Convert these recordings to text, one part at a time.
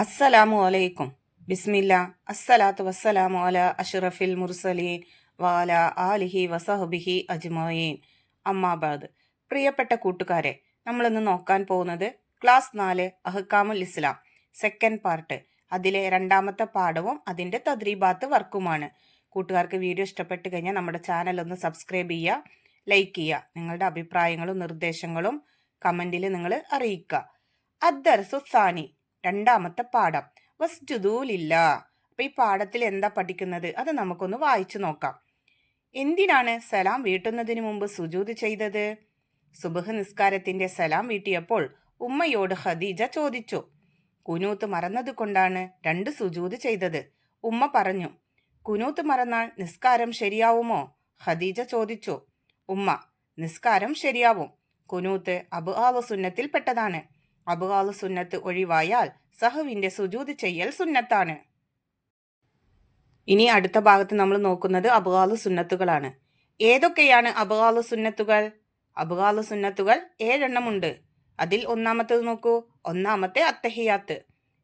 അസ്സലാമു അലൈക്കും. ബിസ്മില്ല. അസ്സലാത്തു വസ്സലാമു അലാ അഷ്റഫിൽ മുർസലീൻ വാല ആലിഹി വസഹബിഹി അജ്മഈൻ. അമ്മാബാദ്. പ്രിയപ്പെട്ട കൂട്ടുകാരെ, നമ്മളിന്ന് നോക്കാൻ പോകുന്നത് ക്ലാസ് 4 അഹ്കാമുൽ ഇസ്ലാം സെക്കൻഡ് പാർട്ട്. അതിലെ രണ്ടാമത്തെ പാഠവും അതിൻ്റെ തദ്രീബാത്ത് വർക്കുമാണ്. കൂട്ടുകാർക്ക് വീഡിയോ ഇഷ്ടപ്പെട്ട് കഴിഞ്ഞാൽ നമ്മുടെ ചാനൽ ഒന്ന് സബ്സ്ക്രൈബ് ചെയ്യുക, ലൈക്ക് ചെയ്യുക. നിങ്ങളുടെ അഭിപ്രായങ്ങളും നിർദ്ദേശങ്ങളും കമൻറ്റിൽ നിങ്ങൾ അറിയിക്കുക. അദ്ദർസു സാനി, രണ്ടാമത്തെ പാഠം. വസ്ജുദൂലില്ല. അപ്പൊ ഈ പാഠത്തിൽ എന്താ പഠിക്കുന്നത് അത് നമുക്കൊന്ന് വായിച്ചു നോക്കാം. എന്തിനാണ് സലാം വീട്ടുന്നതിന് മുമ്പ് സുജൂദ് ചെയ്തത്? സുബ്ഹ് നിസ്കാരത്തിന്റെ സലാം വീട്ടിയപ്പോൾ ഉമ്മയോട് ഖദീജ ചോദിച്ചു. കുനൂത്ത് മറന്നത് കൊണ്ടാണ് 2 സുജൂദ് ചെയ്തത്. ഉമ്മ പറഞ്ഞു. കുനൂത്ത് മറന്നാൽ നിസ്കാരം ശരിയാവുമോ? ഖദീജ ചോദിച്ചു. ഉമ്മ, നിസ്കാരം ശരിയാവും. കുനൂത്ത് അബ്ആദ് സുന്നത്തിൽ പെട്ടതാണ്. അബ്ആദ് സുന്നത്ത് ഒഴിവായാൽ സഹവിന്റെ സുജൂദ് ചെയ്യൽ സുന്നത്താണ്. ഇനി അടുത്ത ഭാഗത്ത് നമ്മൾ നോക്കുന്നത് അബ്ആദ് സുന്നത്തുകളാണ്. ഏതൊക്കെയാണ് അബ്ആദ് സുന്നത്തുകൾ? അബ്ആദ് സുന്നത്തുകൾ 7 എണ്ണമുണ്ട്. അതിൽ ഒന്നാമത്തേത് നോക്കൂ. ഒന്നാമത്തെ അത്തഹിയാത്ത്.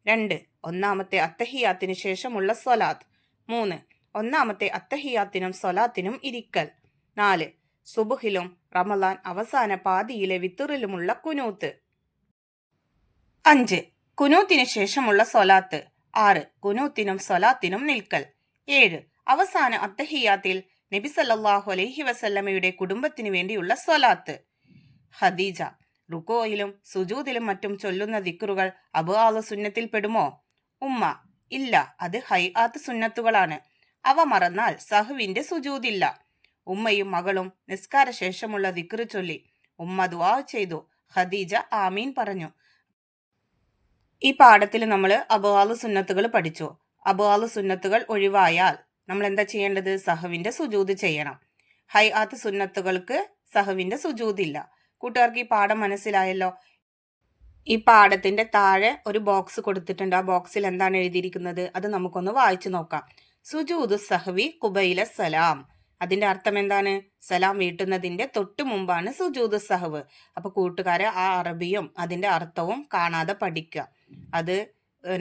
2 ഒന്നാമത്തെ അത്തഹിയാത്തിന് ശേഷമുള്ള സ്വലാത്ത്. 3 ഒന്നാമത്തെ അത്തഹിയാത്തിനും സ്വലാത്തിനും ഇരിക്കൽ. 4 സുബ്ഹിലും റമളാൻ അവസാന പാതിയിലെ വിത്തറിലുമുള്ള കുനൂത്ത്. 5 കുനൂത്തിന് ശേഷമുള്ള സ്വലാത്ത്. 6 കുനൂത്തിനും സ്വലാത്തിനും നിൽക്കൽ. 7 അവസാന അത്തഹിയാത്തിൽ നബി സല്ലല്ലാഹു അലൈഹി വസല്ലമയുടെ കുടുംബത്തിനു വേണ്ടിയുള്ള സ്വലാത്ത്. ഖദീജ, റുക്കോയിലും സുജൂദിലും മറ്റും ചൊല്ലുന്ന ദിക്റുകൾ അബ്ആദ് സുന്നത്തിൽ പെടുമോ? ഉമ്മ, ഇല്ല, അത് ഹൈആത്ത് സുന്നത്തുകളാണ്. അവ മറന്നാൽ സഹ്വിന്റെ സുജൂദില്ല. ഉമ്മയും മകളും നിസ്കാര ശേഷമുള്ള ദിക്റ് ചൊല്ലി. ഉമ്മ ദുആ ചെയ്തു. ഖദീജ ആമീൻ പറഞ്ഞു. ഈ പാഠത്തിൽ നമ്മൾ അബ്ആദ് സുന്നത്തുകൾ പഠിച്ചു. അബ്ആദ് സുന്നത്തുകൾ ഒഴിവായാൽ നമ്മൾ എന്താ ചെയ്യേണ്ടത്? സഹവിന്റെ സുജൂദ് ചെയ്യണം. ഹൈആത്ത് സുന്നത്തുകൾക്ക് സഹവിന്റെ സുജൂദില്ല. കൂട്ടുകാർക്ക് ഈ പാഠം മനസ്സിലായല്ലോ. ഈ പാഠത്തിന്റെ താഴെ ഒരു ബോക്സ് കൊടുത്തിട്ടുണ്ട്. ആ ബോക്സിൽ എന്താണ് എഴുതിയിരിക്കുന്നത് അത് നമുക്കൊന്ന് വായിച്ചു നോക്കാം. സുജൂദ് സഹവി ഖുബൈല സലാം. അതിന്റെ അർത്ഥം എന്താണ്? സലാം വീട്ടുന്നതിന്റെ തൊട്ടു മുമ്പാണ് സുജൂദ് സഹവ്. അപ്പൊ കൂട്ടുകാരെ ആ അറബിയും അതിന്റെ അർത്ഥവും കാണാതെ പഠിക്കുക. അത്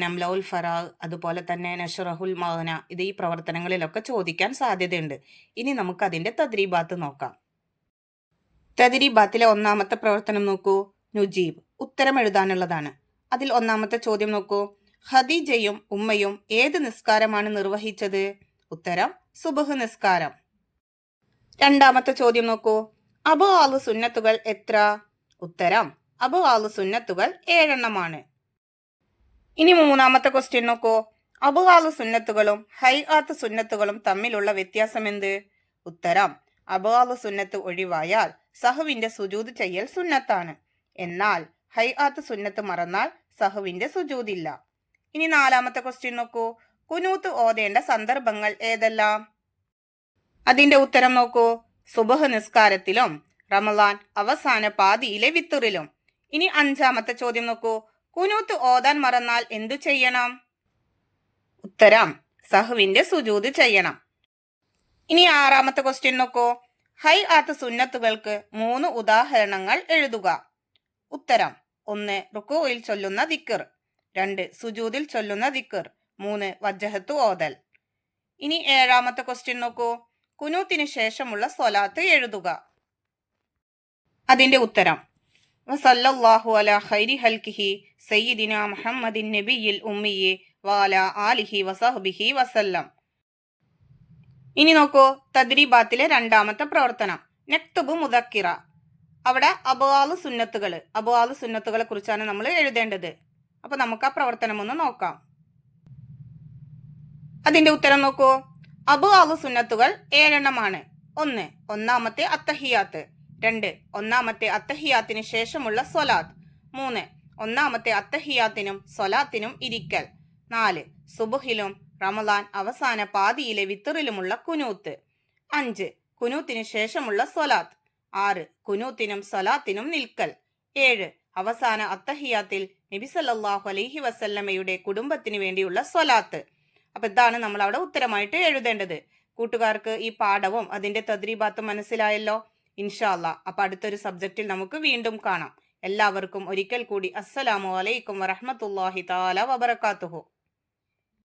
നംലൗൽ ഫറാഗ്, അതുപോലെ തന്നെ നഷ്റഹുൽ മഅന, ഇത് ഈ പ്രവർത്തനങ്ങളിലൊക്കെ ചോദിക്കാൻ സാധ്യതയുണ്ട്. ഇനി നമുക്ക് അതിന്റെ തദ്രീബാത്ത് നോക്കാം. തദ്രീബാത്തിലെ ഒന്നാമത്തെ പ്രവർത്തനം നോക്കൂ. നുജീബ്, ഉത്തരം എഴുതാനുള്ളതാണ്. അതിൽ ഒന്നാമത്തെ ചോദ്യം നോക്കൂ. ഖദീജയും ഉമ്മയും ഏത് നിസ്കാരമാണ് നിർവഹിച്ചത്? ഉത്തരം സുബ്ഹ് നിസ്കാരം. രണ്ടാമത്തെ ചോദ്യം നോക്കൂ. അബ്ആദ് സുന്നത്തുകൾ എത്ര? ഉത്തരം അബ്ആദ് സുന്നത്തുകൾ 7 എണ്ണമാണ്. ഇനി മൂന്നാമത്തെ ക്വസ്റ്റ്യൻ നോക്കൂ. അബ്ആദ് സുന്നത്തുകളും ഹൈആത്ത് സുന്നത്തുകളും തമ്മിലുള്ള വ്യത്യാസം എന്ത്? ഉത്തരം അബ്ആദ് സുന്നത്ത് ഒഴിവായാൽ സഹവിന്റെ സുജൂദ് ചെയ്യൽ സുന്നത്താണ്. എന്നാൽ ഹൈആത്ത് സുന്നത്ത് മറന്നാൽ സഹവിന്റെ സുജൂദില്ല. ഇനി നാലാമത്തെ ക്വസ്റ്റ്യൻ നോക്കൂ. കുനൂത്ത് ഓതേണ്ട സന്ദർഭങ്ങൾ ഏതെല്ലാം? അതിന്റെ ഉത്തരം നോക്കൂ. സുബ്ഹ് നിസ്കാരത്തിലും റമളാൻ അവസാന പാതിയിലെ വിത്തറിലും. ഇനി അഞ്ചാമത്തെ ചോദ്യം നോക്കൂ. കുനൂത്ത് ഓതാൻ മറന്നാൽ എന്തു ചെയ്യണം? ഉത്തരം സഹ്വിന്റെ സുജൂദ് ചെയ്യണം. ഇനി ആറാമത്തെ ക്വസ്റ്റ്യൻ നോക്കൂ. ഹൈആത്ത് സുന്നത്തുകൾക്ക് 3 ഉദാഹരണങ്ങൾ എഴുതുക. ഉത്തരം 1 റുക്കൂയിൽ ചൊല്ലുന്ന ദിക്ർ, 2 സുജൂദിൽ ചൊല്ലുന്ന ദിക്ർ, 3 വജ്ഹത്ത് ഓതൽ. ഇനി ഏഴാമത്തെ ക്വസ്റ്റ്യൻ നോക്കൂ. കുനൂത്തിന് ശേഷമുള്ള സ്വലാത്ത് എഴുതുക. അതിന്റെ ഉത്തരം വസല്ലല്ലാഹു അലാ ഖൈരി ഹൽഖിഹി സയ്യിദിനാ മുഹമ്മദിൻ നബിയിൽ ഉമ്മിയെ വഅലാ ആലിഹി വസഹ്ബിഹി വസല്ലം. ഇനി നോക്കൂ. തദ്രീബാത്തിലെ രണ്ടാമത്തെ പ്രവർത്തനം. നക്തുബ് മുദക്കിറ. അവിടെ അബ്ആദ് സുന്നത്തുകളെ കുറിച്ചാണ് നമ്മൾ എഴുതേണ്ടത്. അപ്പൊ നമുക്ക് ആ പ്രവർത്തനം ഒന്ന് നോക്കാം. അതിന്റെ ഉത്തരം നോക്കൂ. അബ്ആദ് സുന്നത്തുകൾ 7 എണ്ണമാണ്. 1 ഒന്നാമത്തെ അത്തഹിയാത്ത്. 2 ഒന്നാമത്തെ അത്തഹിയാത്തിന് ശേഷമുള്ള സ്വലാത്ത്. 3 ഒന്നാമത്തെ അത്തഹിയാത്തിനും സ്വലാത്തിനും ഇരിക്കൽ. 4 സുബ്ഹിലും റമളാൻ അവസാന പാതിയിലെ വിത്തറിലുമുള്ള കുനൂത്ത്. 5 കുനൂത്തിന് ശേഷമുള്ള സ്വലാത്ത്. 6 കുനൂത്തിനും സ്വലാത്തിനും നിൽക്കൽ. 7 അവസാന അത്തഹിയാത്തിൽ നബി സല്ലല്ലാഹു അലൈഹി വസല്ലമയുടെ കുടുംബത്തിന് വേണ്ടിയുള്ള സ്വലാത്ത്. അപ്പൊ ഇതാണ് നമ്മൾ അവിടെ ഉത്തരമായിട്ട് എഴുതേണ്ടത്. കൂട്ടുകാർക്ക് ഈ പാഠവും അതിന്റെ തദ്രീബാത്തും മനസ്സിലായല്ലോ. ഇൻഷാ അല്ലാഹ്. അപ്പൊ അടുത്തൊരു സബ്ജക്റ്റിൽ നമുക്ക് വീണ്ടും കാണാം. എല്ലാവർക്കും ഒരിക്കൽ കൂടി അസ്സലാമു അലൈക്കും വറഹ്മത്തുള്ളാഹി തആല വബറകാതുഹു.